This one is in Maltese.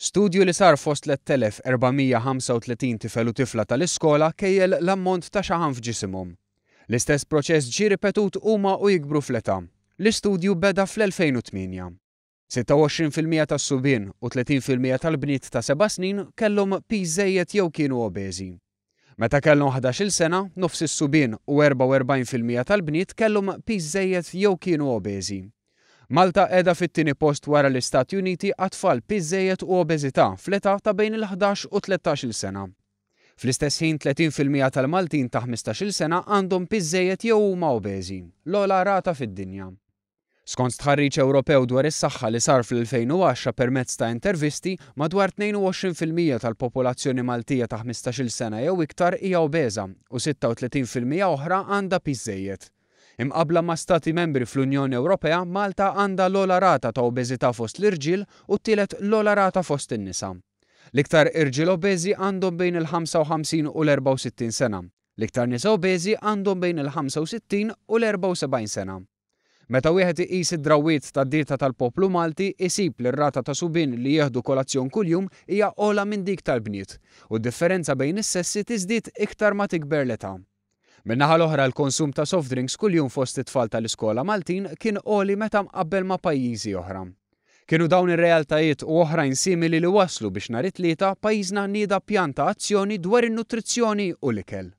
Studju li sar fost 3435 tifel u tifla tal-iskola kejjel l-ammont ta' xaħan f'ġisimhom. L-istess proċess ġie ripetut huma u jikbru fl-età. L-istudju beda fl-2008. 26% tas-subien u 30% tal-bniet ta' 7 snin kellhom piż żejjed jew kienu obeżi. Meta kellhom 11-il sena, nofs is-subien u 44% tal-bniet kellhom piż żejjed jew kienu obeżi. Malta qiegħda fit-tieni post wara l-Istati Uniti għat-tfal piż żejjed u obeżità fl-età ta' bejn il-11 u 13-il sena. Fl-istess ħin 30% tal-Maltin ta' 15-il sena għandhom piż żejjed jew huma obeżi, l-ogħla rata fid-dinja. Skont tħarriġ Ewropew dwar is-saħħa li sar fl-2010 permezz ta' intervisti, madwar 22% tal-popolazzjoni Maltija ta' 15-il sena jew iktar hija obeża u 36% oħra għandha piż żejjed. Imqabbla ma' stati membri fl-Unjoni Ewropea, Malta għandha l-ogħla rata ta' obeżità fost l-irġiel u t-tielet l-ogħla rata fost in-nisa. L-iktar irġiel obeżi għandhom bejn il-55 u l-64 sena. L-iktar nisa obeżi għandhom bejn il-65 u l-74 sena. Meta wieħed iqis id-drawwiet tad-dieta tal-poplu Malti, isib li r-rata ta' subien li jieħdu kolazzjon kuljum hija ogħla minn dik tal-bniet u d-differenza bejn is-sessi tiżdied iktar ma tikber l-età. Min-naħa l-oħra l-konsum ta' soft drinks kuljum fost it-tfal tal-iskola Maltin kien għoli meta mqabbel ma' pajjiżi oħra. Kienu dawn ir-realtajiet u oħrajn simili li waslu biex nhar it-tlieta pajjiżna nieda pjan ta' azzjoni dwar in-nutrizzjoni u l-ikel.